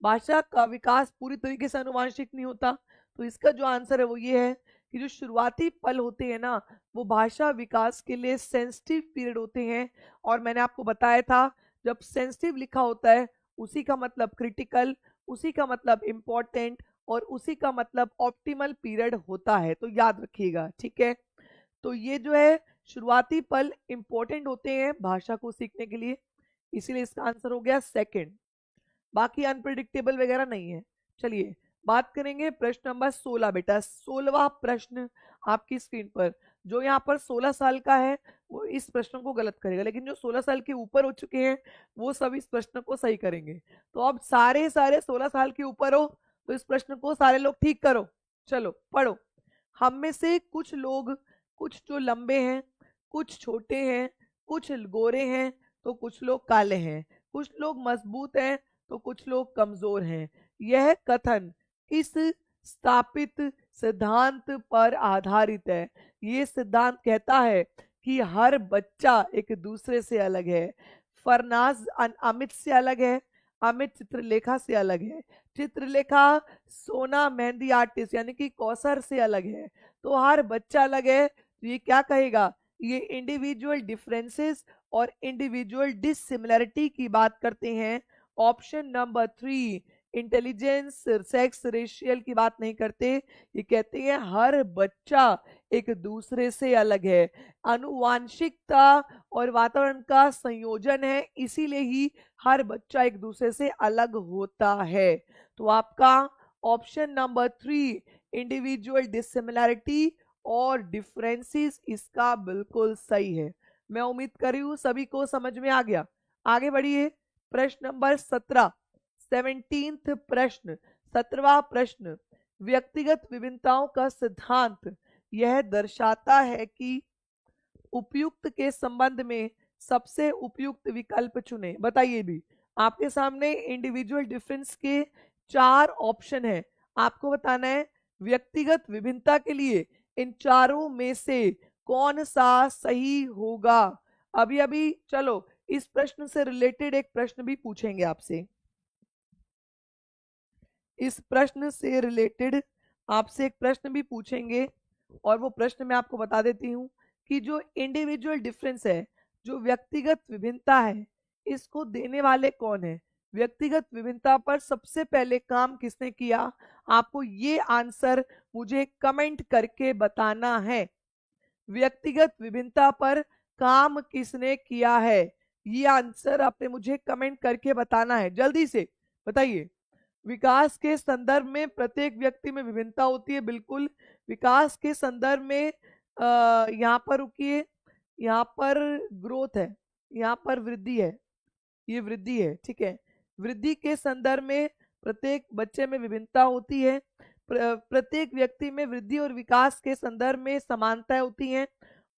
भाषा का विकास पूरी तरीके से आनुवांशिक नहीं होता। तो इसका जो आंसर है वो ये है कि जो शुरुआती पल होते हैं ना, वो भाषा विकास के लिए सेंसिटिव पीरियड होते हैं। और मैंने आपको बताया था, जब सेंसिटिव लिखा होता है उसी का मतलब क्रिटिकल, उसी का मतलब इम्पोर्टेंट और उसी का मतलब ऑप्टिमल पीरियड होता है। तो याद रखिएगा, ठीक है? तो ये जो है शुरुआती पल इंपॉर्टेंट होते हैं भाषा को सीखने के लिए, इसीलिए इसका आंसर हो गया सेकंड। बाकी अनप्रिडिक्टेबल वगैरह नहीं है। चलिए, बात करेंगे प्रश्न नंबर 16। बेटा 16वां प्रश्न आपकी स्क्रीन पर। जो यहाँ पर 16 साल का है वो इस प्रश्न को गलत करेगा, लेकिन जो 16 साल के ऊपर हो चुके हैं वो सब इस प्रश्न को सही करेंगे। तो अब सारे सारे 16 साल के ऊपर हो तो इस प्रश्न को सारे लोग ठीक करो। चलो पढ़ो। हम में से कुछ लोग, कुछ जो लंबे हैं, कुछ छोटे हैं, कुछ गोरे हैं तो कुछ लोग काले हैं, कुछ लोग मजबूत हैं तो कुछ लोग कमजोर हैं। यह कथन किस स्थापित सिद्धांत पर आधारित है? ये सिद्धांत कहता है कि हर बच्चा एक दूसरे से अलग है। फरनाज अमित से अलग है, अमित चित्रलेखा से अलग है, चित्रलेखा सोना मेहंदी आर्टिस्ट यानी कि कौसर से अलग है। तो हर बच्चा अलग है। तो ये क्या कहेगा? ये इंडिविजुअल डिफरेंसेस और इंडिविजुअल डिसिमिलरिटी की बात करते हैं। Option number 3, intelligence sex racial की बात नहीं करते। ये कहते हैं हर बच्चा एक दूसरे से अलग है, आनुवांशिकता और वातावरण का संयोजन है, इसीलिए ही हर बच्चा एक दूसरे से अलग होता है। तो आपका ऑप्शन नंबर 3, इंडिविजुअल डिसिमिलरिटी और डिफरेंसेस, इसका बिल्कुल सही है। मैं उम्मीद कर रही हूं सभी को समझ में आ गया। आगे बढ़िए, प्रश्न नंबर 17। 17th प्रश्न, 17वां प्रश्न। व्यक्तिगत विभिन्नताओं का सिद्धांत यह दर्शाता है कि उपयुक्त के संबंध में सबसे उपयुक्त विकल्प चुने। बताइए भी, आपके सामने इंडिविजुअल डिफरेंस के 4 ऑप्शन है। आपको बताना है व्यक्तिगत विभिन्नता के लिए इन चारों में से कौन सा सही होगा। अभी अभी चलो, इस प्रश्न से रिलेटेड एक प्रश्न भी पूछेंगे आपसे। इस प्रश्न से रिलेटेड आपसे एक प्रश्न भी पूछेंगे और वो प्रश्न मैं आपको बता देती हूँ कि जो इंडिविजुअल डिफरेंस है, जो व्यक्तिगत विभिन्नता है, इसको देने वाले कौन है? व्यक्तिगत विभिन्नता पर सबसे पहले काम किसने किया? आपको ये आंसर मुझे कमेंट करके बताना है। व्यक्तिगत विभिन्नता पर काम किसने किया है? ये आंसर आपने मुझे कमेंट करके बताना है, जल्दी से बताइए। विकास के संदर्भ में प्रत्येक व्यक्ति में विभिन्नता होती है, बिल्कुल। विकास के संदर्भ में यहाँ पर रुकिए, यहाँ पर ग्रोथ है, यहाँ पर वृद्धि है, ये वृद्धि है, ठीक है। वृद्धि के संदर्भ में प्रत्येक बच्चे में विभिन्नता होती है। प्रत्येक व्यक्ति में वृद्धि और विकास के संदर्भ में समानताएं होती हैं,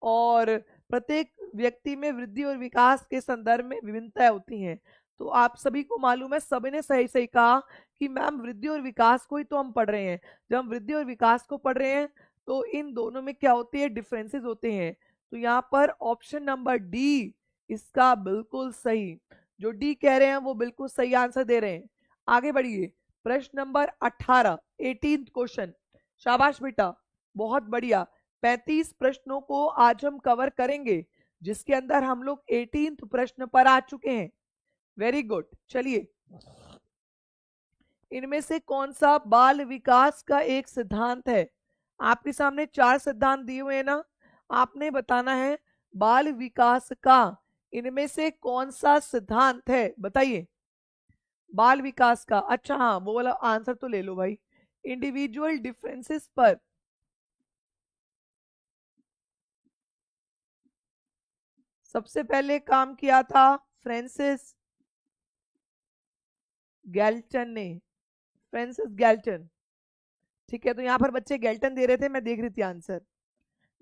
और प्रत्येक व्यक्ति में वृद्धि और विकास के संदर्भ में विभिन्नताएं होती हैं। तो आप सभी को मालूम है, सभी ने सही सही कहा कि मैम वृद्धि और विकास को ही तो हम पढ़ रहे हैं। जब हम वृद्धि और विकास को पढ़ रहे हैं तो इन दोनों में क्या होती है? डिफरेंसेस होते हैं। तो यहाँ पर ऑप्शन नंबर डी इसका बिल्कुल सही, जो डी कह रहे हैं वो बिल्कुल सही आंसर दे रहे हैं। आगे बढ़िए, प्रश्न नंबर 18, 18 क्वेश्चन। शाबाश बेटा, बहुत बढ़िया। 35 प्रश्नों को आज हम कवर करेंगे, जिसके अंदर हम लोग 18 प्रश्न पर आ चुके हैं। Very good. चलिए, इनमें से कौन सा बाल विकास का एक सिद्धांत है? आपके सामने 4 सिद्धांत दिए हुए हैं ना, आपने बताना है बाल विकास का इनमें से कौन सा सिद्धांत है, बताइए। बाल विकास का, अच्छा हाँ, वो वाला आंसर तो ले लो भाई। इंडिविजुअल डिफरेंसेस पर सबसे पहले काम किया था फ्रांसिस गैल्टन ने, फ्रांसिस गैल्टन, ठीक है। तो यहाँ पर बच्चे गैल्टन दे रहे थे, मैं देख रही थी आंसर।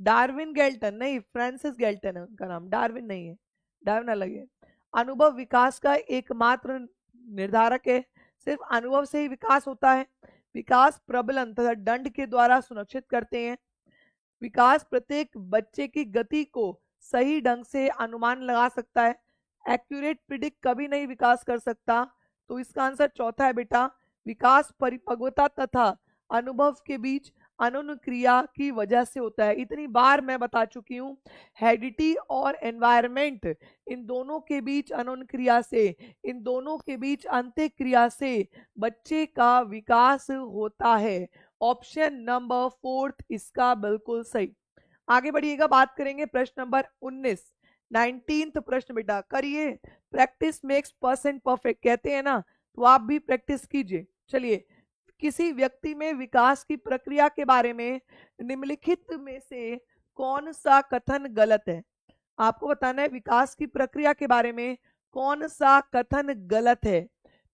डार्विन गैल्टन नहीं, फ्रांसिस गैल्टन है उनका नाम, डार्विन नहीं है, डार्विन अलग है। अनुभव विकास का एकमात्र निर्धारक है, सिर्फ अनुभव से ही विकास होता है। विकास प्रबलन तथा दंड के द्वारा सुनिश्चित करते हैं। विकास प्रत्येक बच्चे की गति को सही ढंग से अनुमान लगा सकता है। एक्यूरेट प्रिडिक्ट कभी नहीं विकास कर सकता। तो इसका आंसर चौथा है बेटा। विकास परिपक्वता तथा अनुभव के बीच अनुक्रिया की वजह से होता है। इतनी बार मैं बता चुकी हूँ, हेरिडिटी और एनवायरमेंट, इन दोनों के बीच अनुक्रिया से, इन दोनों के अंत्य अंत्यक्रिया से बच्चे का विकास होता है। ऑप्शन नंबर 4 इसका बिल्कुल सही। आगे बढ़िएगा, बात करेंगे प्रश्न नंबर 19, 19 प्रश्न बेटा करिए। प्रैक्टिस मेक्स पर्सन परफेक्ट कहते हैं ना, तो आप भी प्रैक्टिस कीजिए। चलिए, किसी व्यक्ति में विकास की प्रक्रिया के बारे में निम्नलिखित में से कौन सा कथन गलत है? आपको बताना है विकास की प्रक्रिया के बारे में कौन सा कथन गलत है।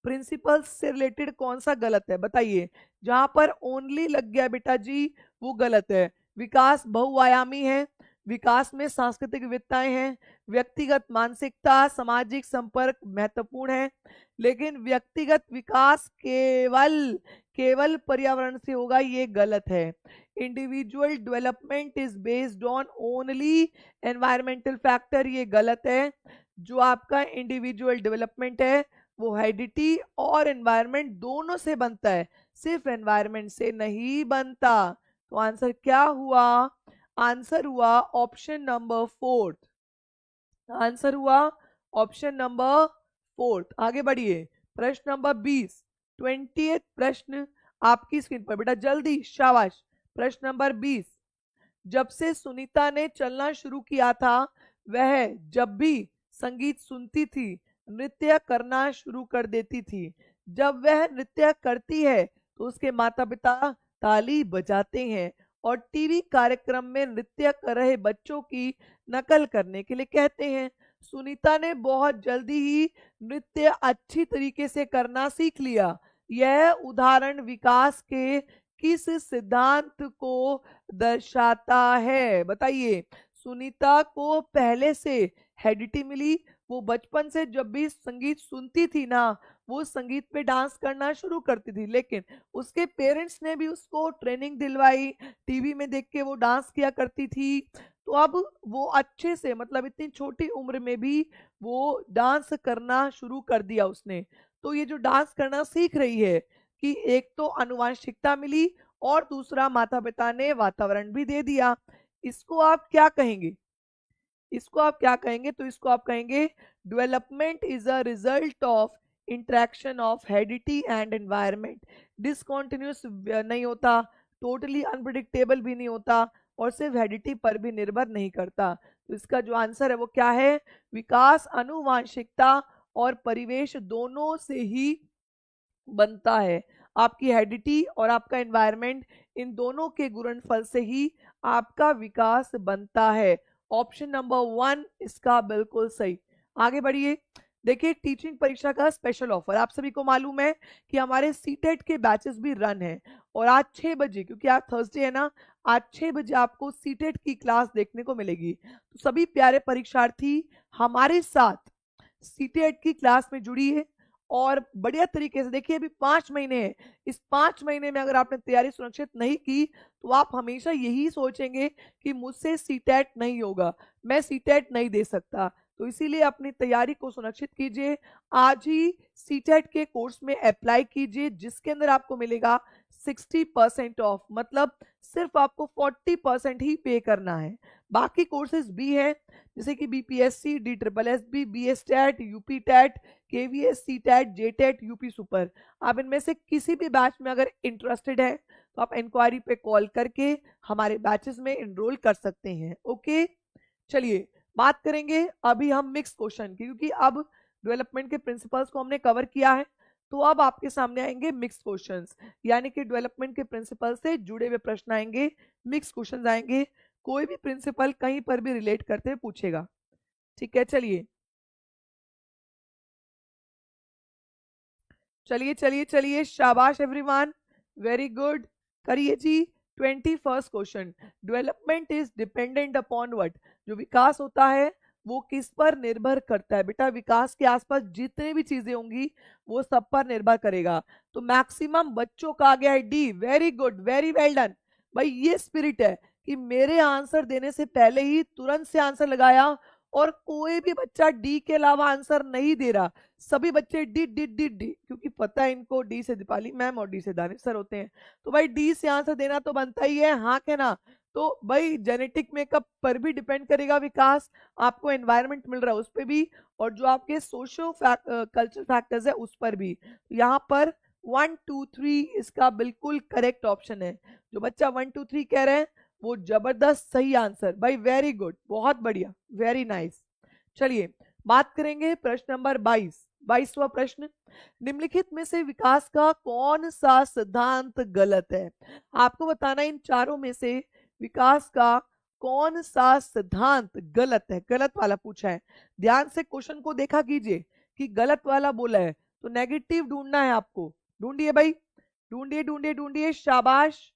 प्रिंसिपल्स से रिलेटेड कौन सा गलत है, बताइए। जहां पर ओनली लग गया बेटा जी, वो गलत है। विकास बहुआयामी है, विकास में सांस्कृतिक विविधताएं हैं, व्यक्तिगत मानसिकता, सामाजिक संपर्क महत्वपूर्ण है, लेकिन व्यक्तिगत विकास केवल पर्यावरण से होगा, ये गलत है। Individual development is based on only environmental factor, ये गलत है। जो आपका इंडिविजुअल डेवलपमेंट है वो हेरिडिटी और एनवायरमेंट दोनों से बनता है, सिर्फ एनवायरमेंट से नहीं बनता। तो आंसर क्या हुआ? आंसर हुआ ऑप्शन नंबर 4, आंसर हुआ ऑप्शन नंबर 4। आगे बढ़िए, प्रश्न नंबर 20, 20 प्रश्न आपकी स्क्रीन पर बेटा, जल्दी, शाबाश। प्रश्न नंबर 20, जब से सुनीता ने चलना शुरू किया था, वह जब भी संगीत सुनती थी नृत्य करना शुरू कर देती थी। जब वह नृत्य करती है तो उसके माता पिता ताली बजाते हैं और टीवी कार्यक्रम में नृत्य कर रहे बच्चों की नकल करने के लिए कहते हैं। सुनीता ने बहुत जल्दी ही नृत्य अच्छी तरीके से करना सीख लिया। यह उदाहरण विकास के किस सिद्धांत को दर्शाता है, बताइए। सुनीता को पहले से हेरिडिटी मिली, वो बचपन से जब भी संगीत सुनती थी ना, वो संगीत पे डांस करना शुरू करती थी, लेकिन उसके पेरेंट्स ने भी उसको ट्रेनिंग दिलवाई, टीवी में देख के वो डांस किया करती थी। तो अब वो अच्छे से, मतलब इतनी छोटी उम्र में भी वो डांस करना शुरू कर दिया उसने। तो ये जो डांस करना सीख रही है, कि एक तो आनुवंशिकता मिली और दूसरा माता पिता ने वातावरण भी दे दिया। इसको आप क्या कहेंगे? इसको आप क्या कहेंगे, तो इसको आप कहेंगे development is a result of interaction of heredity and environment. Discontinuous नहीं होता, टोटली अनप्रिडिक्टेबल भी नहीं होता, और सिर्फ हेरिडिटी पर भी निर्भर नहीं करता। तो इसका जो आंसर है वो क्या है, विकास अनुवांशिकता और परिवेश दोनों से ही बनता है। आपकी हेरिडिटी और आपका एनवायरनमेंट, इन दोनों के गुणनफल से ही आपका विकास बनता है। ऑप्शन नंबर 1 इसका बिल्कुल सही। आगे बढ़िए, देखिए टीचिंग परीक्षा का स्पेशल ऑफर, आप सभी को मालूम है कि हमारे सीटेट के बैचेस भी रन है, और आज 6 बजे, क्योंकि आज थर्सडे है ना, आज 6 बजे आपको सीटेट की क्लास देखने को मिलेगी। तो सभी प्यारे परीक्षार्थी हमारे साथ सीटेट की क्लास में जुड़िए, और बढ़िया तरीके से देखिए, अभी 5 महीने हैं, इस 5 महीने में अगर आपने तैयारी सुनिश्चित नहीं की तो आप हमेशा यही सोचेंगे कि मुझसे सीटेट नहीं होगा, मैं सीटेट नहीं दे सकता। तो इसीलिए अपनी तैयारी को सुनिश्चित कीजिए, आज ही सीटेट के कोर्स में अप्लाई कीजिए, जिसके अंदर आपको मिलेगा 60% ऑफ, मतलब सिर्फ आपको 40% ही पे करना है। बाकी कोर्सेज भी हैं, जैसे कि BPSC, DSSB, BSTET, UP TET, KVS, CTET, JTET, UP super. आप इनमें से किसी भी बैच में अगर इंटरेस्टेड है तो आप इंक्वायरी पे कॉल करके हमारे बैचेस में एनरोल कर सकते हैं। ओके, चलिए बात करेंगे अभी हम मिक्स क्वेश्चन की, क्योंकि अब डेवलपमेंट के प्रिंसिपल्स को हमने कवर किया है, तो अब आपके सामने आएंगे मिक्स क्वेश्चंस, यानी कि डेवलपमेंट के प्रिंसिपल से जुड़े हुए प्रश्न आएंगे, मिक्स क्वेश्चंस आएंगे, कोई भी प्रिंसिपल कहीं पर भी रिलेट करते हुए पूछेगा। ठीक है, चलिए चलिए चलिए चलिए, शाबाश एवरीवन, वेरी गुड, करिए जी। 21st question, development is dependent upon what, जो विकास होता है वो किस पर निर्भर करता है। बेटा विकास के आसपास जितनी भी चीजें होंगी वो सब पर निर्भर करेगा। तो मैक्सिमम बच्चों का आ गया है D, very good, very well done. भाई ये स्पिरिट है कि मेरे आंसर देने से पहले ही तुरंत से आंसर लगाया, और कोई भी बच्चा डी के अलावा आंसर नहीं दे रहा, सभी बच्चे डी डी डी डी, क्योंकि पता है इनको डी से दीपाली मैम और डी से दानिश सर होते हैं, तो भाई डी से आंसर देना तो बनता ही है, हाँ के ना। तो भाई जेनेटिक मेकअप पर भी डिपेंड करेगा विकास, आपको एनवायरनमेंट मिल रहा है उस पर भी, और जो आपके सोशो कल्चर फैक्टर्स है उस पर भी। तो यहाँ पर 1 2 3 इसका बिल्कुल करेक्ट ऑप्शन है। जो बच्चा 1 2 3 कह रहे हैं वो जबरदस्त सही आंसर, भाई वेरी गुड, बहुत बढ़िया, वेरी नाइस। चलिए बात करेंगे प्रश्न नंबर 22वां प्रश्न, निम्नलिखित में से विकास का कौन सा सिद्धांत गलत है। आपको बताना इन चारों में से विकास का कौन सा सिद्धांत गलत है, गलत वाला पूछा है। ध्यान से क्वेश्चन को देखा कीजिए कि गलत वाला बोला है तो नेगेटिव ढूंढना है आपको, ढूंढिए भाई, ढूंढिए ढूंढिए ढूंढिए, शाबाश।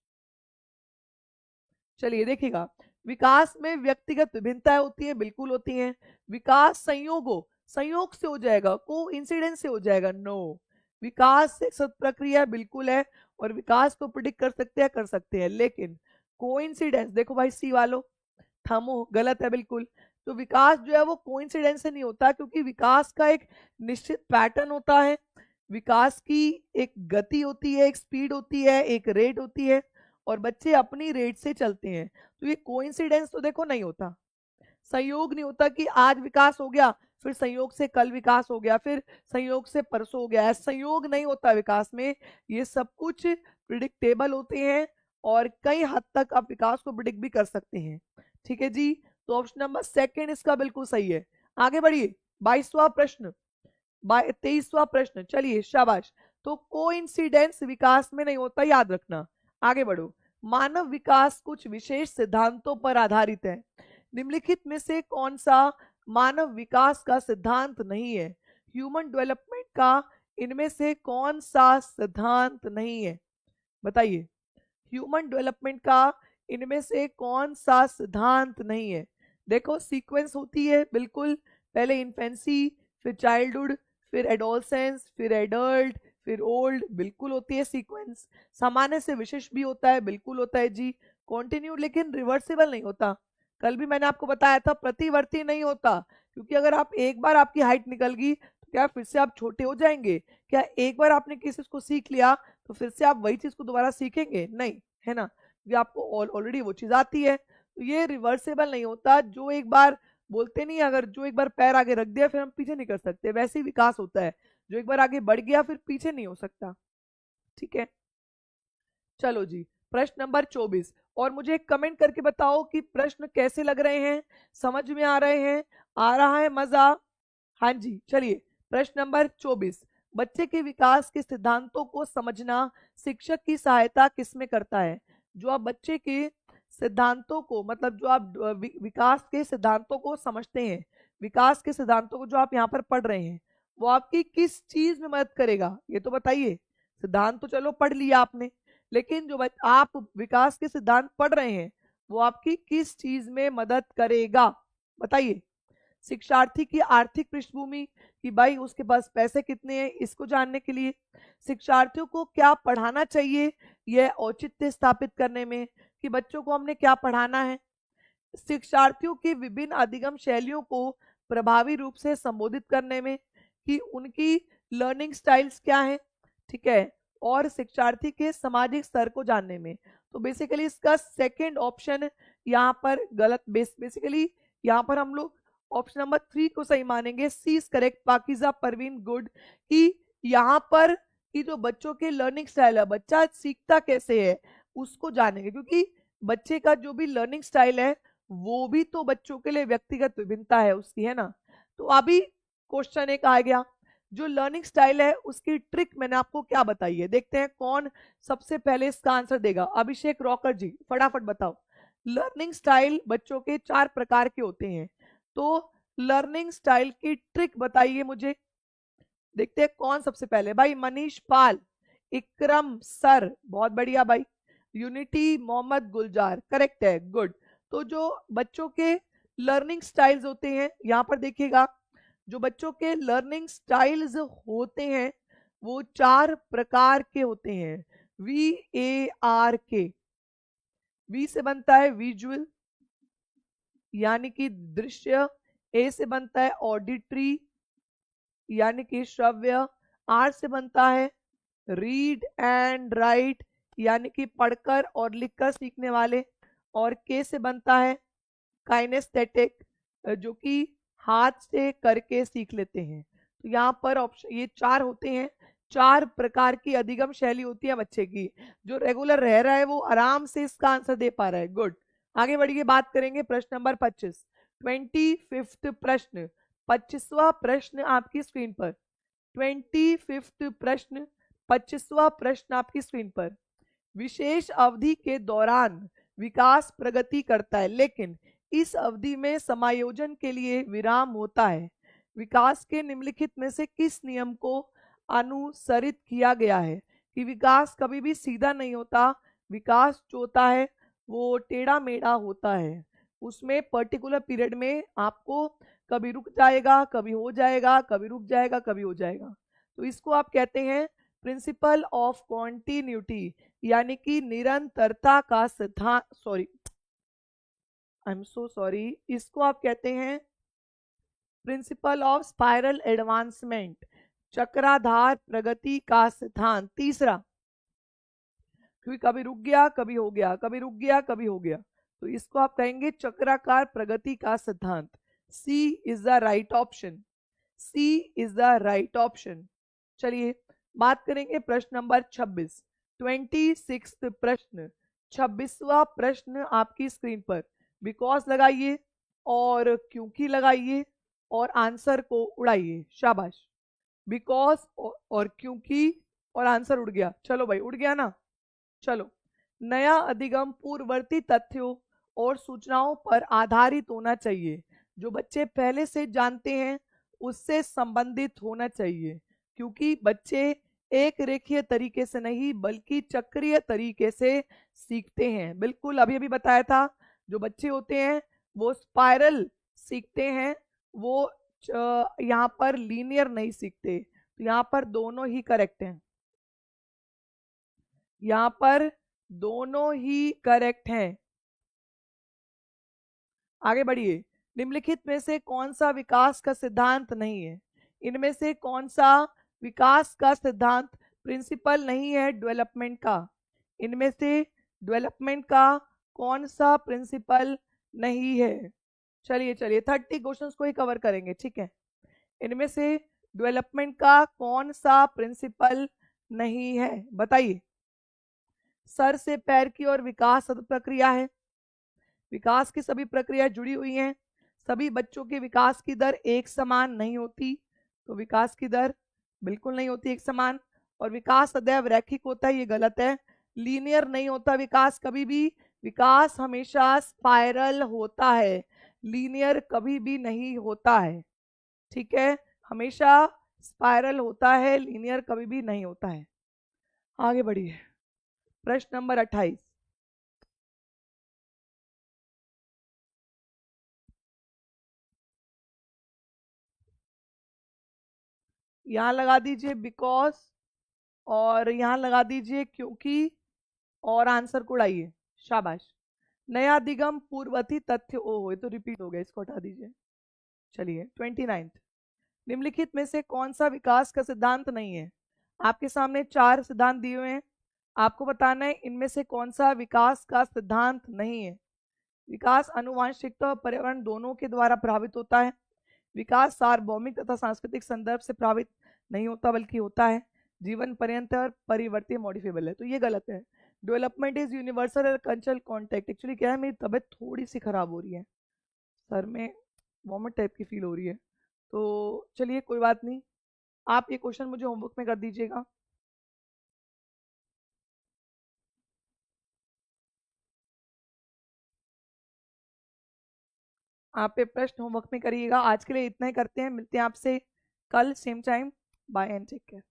चलिए देखिएगा, विकास में व्यक्तिगत विभिन्नताएं होती है, बिल्कुल होती हैं। विकास संयोग से हो जाएगा, को इंसिडेंस से हो जाएगा, नो। विकास एक सतत प्रक्रिया बिल्कुल है, और विकास को प्रिडिक्ट कर सकते हैं, लेकिन कोइंसिडेंस, देखो भाई सी वालों, थमो, गलत है बिल्कुल। तो विकास जो है वो कोइंसिडेंस से नहीं होता, क्योंकि विकास का एक निश्चित पैटर्न होता है, विकास की एक गति होती है, एक स्पीड होती है, एक रेट होती है, और बच्चे अपनी रेट से चलते हैं। तो ये कोइंसिडेंस तो देखो नहीं होता, संयोग नहीं होता कि आज विकास हो गया फिर संयोग से कल विकास हो गया फिर संयोग से परसों हो गया, संयोग नहीं होता विकास में। ये सब कुछ प्रिडिक्टेबल होते हैं, और कई हद तक आप विकास को प्रिडिक्ट भी कर सकते हैं। ठीक है जी, तो ऑप्शन नंबर सेकंड इसका बिल्कुल सही है। आगे बढ़िए, 22वां प्रश्न, 23वां प्रश्न, चलिए शाबाश। तो कोइंसिडेंस विकास में नहीं होता, याद रखना। आगे बढ़ो, मानव विकास कुछ विशेष सिद्धांतों पर आधारित है, निम्नलिखित में से कौन सा मानव विकास का सिद्धांत नहीं है। ह्यूमन डेवलपमेंट का इनमें से कौन सा सिद्धांत नहीं है, बताइए। ह्यूमन डेवलपमेंट का इनमें से कौन सा सिद्धांत नहीं है। देखो सीक्वेंस होती है बिल्कुल, पहले इन्फेंसी, फिर चाइल्डहुड, फिर एडोलसेंस, फिर एडल्ट, फिर ओल्ड, बिल्कुल होती है सीक्वेंस। सामान्य से विशेष भी होता है, बिल्कुल होता है जी। कॉन्टिन्यूड लेकिन रिवर्सिबल नहीं होता, कल भी मैंने आपको बताया था, प्रतिवर्ती नहीं होता, क्योंकि अगर आप एक बार आपकी हाइट निकल गई तो क्या फिर से आप छोटे हो जाएंगे? क्या एक बार आपने किसी चीज को सीख लिया तो फिर से आप वही चीज को दोबारा सीखेंगे? नहीं, है ना, ये आपको ऑलरेडी वो चीज आती है। तो ये रिवर्सेबल नहीं होता, जो एक बार बोलते नहीं, अगर जो एक बार पैर आगे रख दिया फिर हम पीछे नहीं कर सकते, वैसे ही विकास होता है, जो एक बार आगे बढ़ गया फिर पीछे नहीं हो सकता। ठीक है, चलो जी, प्रश्न नंबर 24। और मुझे एक कमेंट करके बताओ कि प्रश्न कैसे लग रहे हैं, समझ में आ रहे हैं, आ रहा है मजा? हाँ जी, चलिए, प्रश्न नंबर 24। बच्चे के विकास के सिद्धांतों को समझना शिक्षक की सहायता किसमें करता है? जो आप बच्चे के सिद्धांतों को, मतलब जो आप विकास के सिद्धांतों को समझते हैं, विकास के सिद्धांतों को जो आप यहाँ पर पढ़ रहे हैं, वो आपकी किस चीज में मदद करेगा ये तो बताइए। सिद्धांत तो चलो पढ़ लिया आपने, लेकिन जो आप विकास के सिद्धांत पढ़ रहे हैं वो आपकी किस चीज में मदद करेगा बताइए। शिक्षार्थी की आर्थिक पृष्ठभूमि, कि भाई उसके पास पैसे कितने हैं, इसको जानने के लिए। शिक्षार्थियों को क्या पढ़ाना चाहिए, यह औचित्य स्थापित करने में कि बच्चों को हमने क्या पढ़ाना है। शिक्षार्थियों की विभिन्न अधिगम शैलियों को प्रभावी रूप से संबोधित करने में, कि उनकी लर्निंग स्टाइल्स क्या है। ठीक है, और शिक्षार्थी के सामाजिक स्तर को जानने में। तो बेसिकली इसका सेकंड ऑप्शन यहाँ पर गलत, बेसिकली यहाँ पर हम लोग ऑप्शन नंबर 3 को सही मानेंगे। C is correct, Pakiza Parveen good, कि यहाँ पर कि जो बच्चों के लर्निंग स्टाइल है, बच्चा सीखता कैसे है उसको जानेंगे, क्योंकि बच्चे का जो भी लर्निंग स्टाइल है वो भी तो बच्चों के लिए व्यक्तिगत विभिन्नता है उसकी, है ना। तो अभी क्वेश्चन एक आ गया, जो लर्निंग स्टाइल है उसकी ट्रिक मैंने आपको क्या बताई है, देखते हैं कौन सबसे पहले इसका आंसर देगा। अभिषेक रॉकर जी फटाफट बताओ। लर्निंग स्टाइल बच्चों के 4 प्रकार के होते हैं, तो लर्निंग स्टाइल की ट्रिक बताइए मुझे। देखते हैं कौन सबसे पहले, भाई मनीष पाल, इकरम सर, बहुत बढ़िया भाई, यूनिटी मोहम्मद गुलजार, करेक्ट है, गुड। तो जो बच्चों के लर्निंग स्टाइल्स होते हैं, यहां पर देखिएगा, जो बच्चों के लर्निंग स्टाइल्स होते हैं वो 4 प्रकार के होते हैं। VARK, वी से बनता है विजुअल यानी कि दृश्य, ए से बनता है ऑडिटरी यानी कि श्रव्य, आर से बनता है रीड एंड राइट यानी कि पढ़कर और लिखकर सीखने वाले, और के से बनता है काइनेस्थेटिक जो कि हाथ से करके सीख लेते हैं। तो यहाँ पर ऑप्शन ये 4 होते हैं, 4 प्रकार की अधिगम शैली होती है बच्चे की। जो रेगुलर रह रहा है वो आराम से इसका आंसर दे पा रहा है, गुड। आगे बढ़िए, बात करेंगे प्रश्न नंबर 25, 25वां प्रश्न, 25वां प्रश्न आपकी स्क्रीन पर। 25वां प्रश्न, 25वां प्रश्न आपकी स्क्रीन पर। विशेष अवधि के दौरान विकास प्रगति करता है, लेकिन इस अवधि में समायोजन के लिए विराम होता है। विकास के निम्नलिखित में से किस नियम को अनुसरित किया गया है? कि विकास कभी भी सीधा नहीं होता, विकास जो होता है वो टेढ़ा मेढ़ा होता है। उसमें पर्टिकुलर पीरियड में आपको कभी रुक जाएगा, कभी हो जाएगा, कभी रुक जाएगा, कभी हो जाएगा। तो इसको आप कहते हैं प्रिंसिपल ऑफ कॉन्टिन्यूटी, यानी कि निरंतरता का सिद्धांत, sorry I am so sorry, इसको आप कहते हैं प्रिंसिपल ऑफ स्पाइरल एडवांसमेंट, चक्राधार प्रगति का सिद्धांत। तीसरा, क्योंकि कभी रुक गया कभी हो गया, कभी रुक गया कभी हो गया, तो इसको आप कहेंगे चक्राकार प्रगति का सिद्धांत। C is the right option, C is the right option. चलिए बात करेंगे प्रश्न नंबर 26, 26वां प्रश्न, 26वां प्रश्न आपकी स्क्रीन पर। बिकॉज लगाइए और क्योंकि लगाइए और आंसर को उड़ाइए, शाबाश। बिकॉज और क्योंकि और आंसर उड़ गया, चलो भाई उड़ गया ना। चलो, नया अधिगम पूर्ववर्ती तथ्यों और सूचनाओं पर आधारित होना चाहिए, जो बच्चे पहले से जानते हैं उससे संबंधित होना चाहिए, क्योंकि बच्चे एक रेखीय तरीके से नहीं बल्कि चक्रीय तरीके से सीखते हैं। बिल्कुल अभी अभी बताया था, जो बच्चे होते हैं वो स्पाइरल सीखते हैं, वो यहाँ पर लीनियर नहीं सीखते। तो यहाँ पर दोनों ही करेक्ट हैं, यहाँ पर दोनों ही करेक्ट हैं। आगे बढ़िए, निम्नलिखित में से कौन सा विकास का सिद्धांत नहीं है? इनमें से कौन सा विकास का सिद्धांत प्रिंसिपल नहीं है डेवलपमेंट का? इनमें से डेवलपमेंट का कौन सा प्रिंसिपल नहीं है? चलिए चलिए 30 क्वेश्चंस को ही कवर करेंगे, ठीक है। इनमें से डेवलपमेंट का कौन सा प्रिंसिपल नहीं है, बताइए। सर से पैर की ओर विकास सतत प्रक्रिया है। विकास की सभी प्रक्रिया जुड़ी हुई हैं। सभी बच्चों के विकास की दर एक समान नहीं होती, तो विकास की दर बिल्कुल नहीं होती एक समान। और विकास सदैव रैखिक होता है, ये गलत है। लीनियर नहीं होता विकास कभी भी, विकास हमेशा स्पाइरल होता है, लीनियर कभी भी नहीं होता है, ठीक है। हमेशा स्पाइरल होता है, लीनियर कभी भी नहीं होता है। आगे बढ़िए, प्रश्न नंबर 28। यहां लगा दीजिए बिकॉज, और यहां लगा दीजिए क्योंकि, और आंसर को उड़ाइए। शाबाश। नया दिगम पूर्ववर्ती तथ्य, ओहो ये तो रिपीट हो गया, इसको हटा दीजिए। चलिए 29। निम्नलिखित में से कौन सा विकास का सिद्धांत नहीं है। आपके सामने 4 सिद्धांत दिए हुए हैं, आपको बताना है इनमें से कौन सा विकास का सिद्धांत नहीं है। विकास आनुवांशिकता और पर्यावरण दोनों के द्वारा प्रभावित होता है। विकास सार्वभौमिक तथा सांस्कृतिक संदर्भ से प्रभावित नहीं होता बल्कि होता है। जीवन पर्यंत और परिवर्तनीय मॉडिफेबल है, तो ये गलत है। डेवलपमेंट इज यूनिवर्सल और कल्चरल कॉन्टेक्ट। एक्चुअली क्या है, मेरी तबीयत थोड़ी सी खराब हो रही है, सर में वॉमिट टाइप की फील हो रही है, तो चलिए कोई बात नहीं। आप ये क्वेश्चन मुझे होमवर्क में कर दीजिएगा। आप ये प्रश्न होमवर्क में करिएगा। आज के लिए इतना ही करते हैं, मिलते हैं आपसे कल same time. Bye and take care.